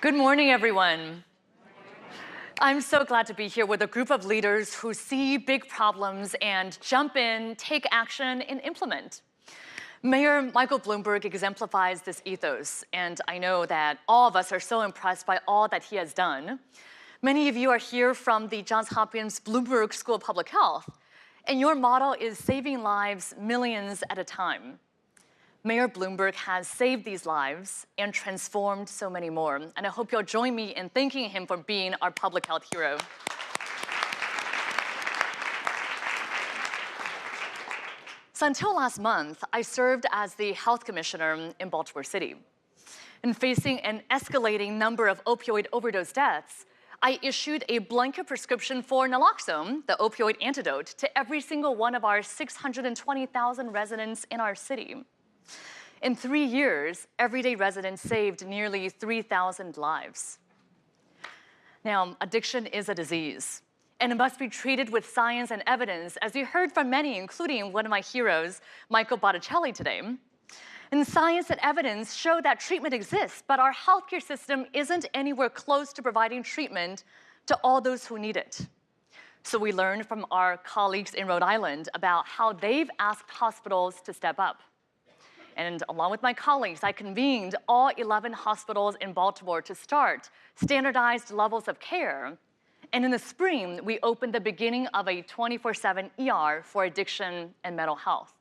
Good morning, everyone. I'm so glad to be here with a group of leaders who see big problems and jump in, take action, and implement. Mayor Michael Bloomberg exemplifies this ethos, and I know that all of us are so impressed by all that he has done. Many of you are here from the Johns Hopkins Bloomberg School of Public Health, and your motto is saving lives millions at a time. Mayor Bloomberg has saved these lives and transformed so many more, and I hope you'll join me in thanking him for being our public health hero. So until last month, I served as the health commissioner in Baltimore City. And facing an escalating number of opioid overdose deaths, I issued a blanket prescription for naloxone, the opioid antidote, to every single one of our 620,000 residents in our city. In 3 years, everyday residents saved nearly 3,000 lives. Now, addiction is a disease, and it must be treated with science and evidence, as you heard from many, including one of my heroes, Michael Botticelli, today. And science and evidence show that treatment exists, but our healthcare system isn't anywhere close to providing treatment to all those who need it. So we learned from our colleagues in Rhode Island about how they've asked hospitals to step up. And along with my colleagues, I convened all 11 hospitals in Baltimore to start standardized levels of care. And in the spring, we opened the beginning of a 24/7 ER for addiction and mental health.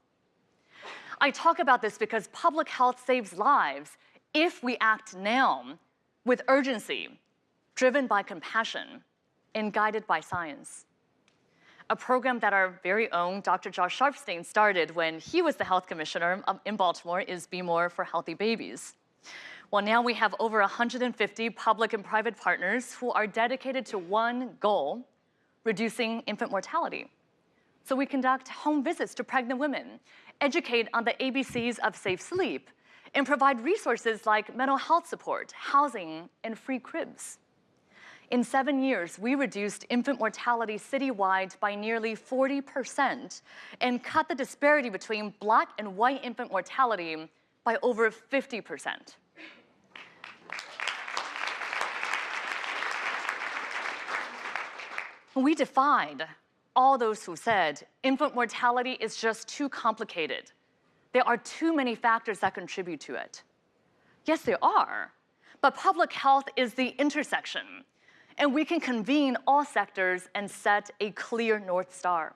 I talk about this because public health saves lives if we act now with urgency, driven by compassion, and guided by science. A program that our very own Dr. Josh Sharfstein started when he was the health commissioner in Baltimore is Be More for Healthy Babies. Well, now we have over 150 public and private partners who are dedicated to one goal: reducing infant mortality. So we conduct home visits to pregnant women, educate on the ABCs of safe sleep, and provide resources like mental health support, housing, and free cribs. In 7 years, we reduced infant mortality citywide by nearly 40% and cut the disparity between Black and white infant mortality by over 50%. We defied all those who said infant mortality is just too complicated. There are too many factors that contribute to it. Yes, there are, but public health is the intersection, and we can convene all sectors and set a clear North Star.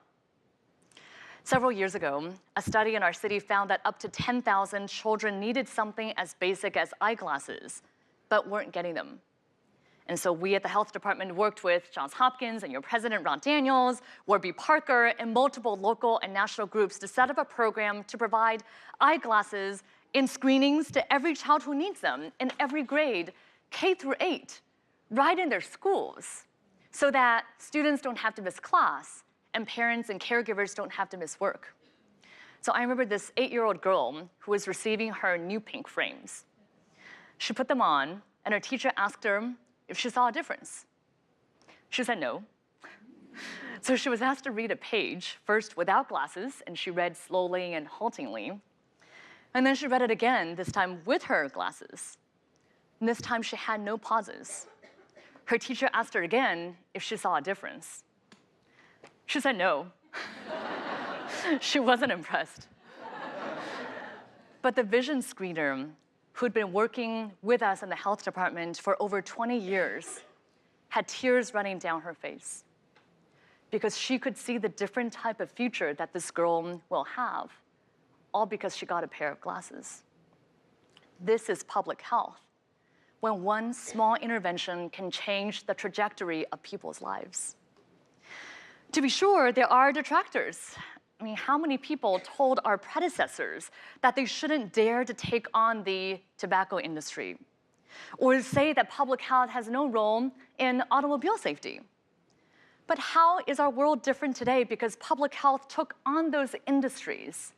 Several years ago, a study in our city found that up to 10,000 children needed something as basic as eyeglasses, but weren't getting them. And so we at the health department worked with Johns Hopkins and your president, Ron Daniels, Warby Parker, and multiple local and national groups to set up a program to provide eyeglasses in screenings to every child who needs them in every grade, K through 8, right in their schools, so that students don't have to miss class and parents and caregivers don't have to miss work. So I remember this 8-year-old girl who was receiving her new pink frames. She put them on, and her teacher asked her if she saw a difference. She said no. So she was asked to read a page, first without glasses, and she read slowly and haltingly. And then she read it again, this time with her glasses. And this time she had no pauses. Her teacher asked her again if she saw a difference. She said no. She wasn't impressed. But the vision screener, who'd been working with us in the health department for over 20 years, had tears running down her face because she could see the different type of future that this girl will have, all because she got a pair of glasses. This is public health, when one small intervention can change the trajectory of people's lives. To be sure, there are detractors. I mean, how many people told our predecessors that they shouldn't dare to take on the tobacco industry, or say that public health has no role in automobile safety? But how is our world different today because public health took on those industries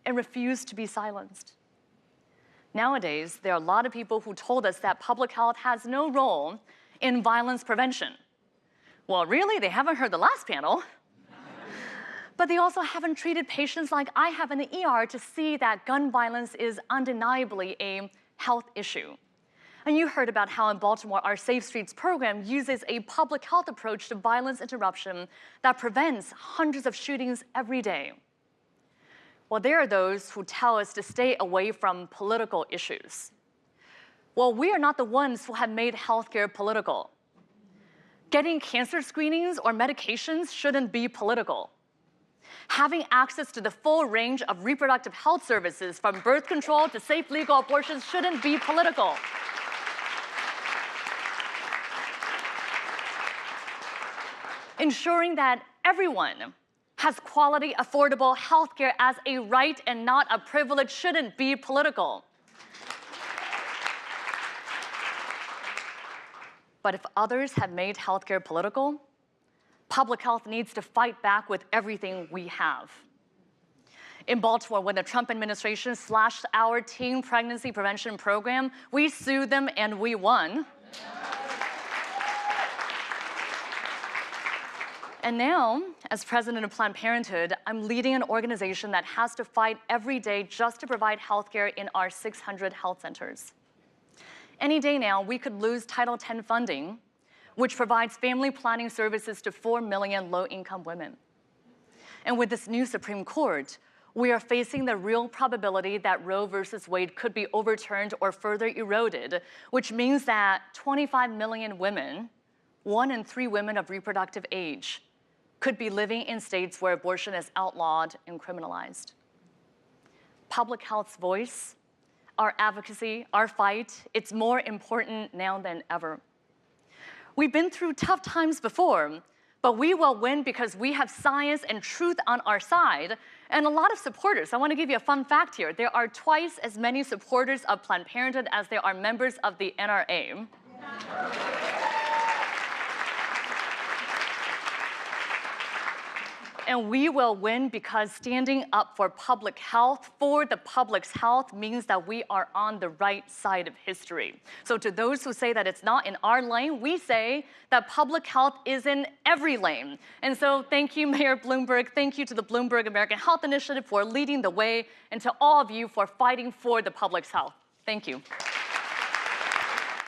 and refused to be silenced? Nowadays, there are a lot of people who told us that public health has no role in violence prevention. Well, really, they haven't heard the last panel. But they also haven't treated patients like I have in the ER to see that gun violence is undeniably a health issue. And you heard about how in Baltimore, our Safe Streets program uses a public health approach to violence interruption that prevents hundreds of shootings every day. Well, there are those who tell us to stay away from political issues. Well, we are not the ones who have made healthcare political. Getting cancer screenings or medications shouldn't be political. Having access to the full range of reproductive health services, from birth control to safe legal abortions, shouldn't be political. Ensuring that everyone has quality, affordable healthcare as a right and not a privilege shouldn't be political. But if others have made healthcare political, public health needs to fight back with everything we have. In Baltimore, when the Trump administration slashed our teen pregnancy prevention program, we sued them and we won. And now, as president of Planned Parenthood, I'm leading an organization that has to fight every day just to provide healthcare in our 600 health centers. Any day now, we could lose Title X funding, which provides family planning services to 4 million low-income women. And with this new Supreme Court, we are facing the real probability that Roe versus Wade could be overturned or further eroded, which means that 25 million women, 1 in 3 women of reproductive age, could be living in states where abortion is outlawed and criminalized. Public health's voice, our advocacy, our fight, it's more important now than ever. We've been through tough times before, but we will win because we have science and truth on our side and a lot of supporters. I want to give you a fun fact here. There are twice as many supporters of Planned Parenthood as there are members of the NRA. And we will win because standing up for public health, for the public's health, means that we are on the right side of history. So to those who say that it's not in our lane, we say that public health is in every lane. And so thank you, Mayor Bloomberg. Thank you to the Bloomberg American Health Initiative for leading the way, and to all of you for fighting for the public's health. Thank you.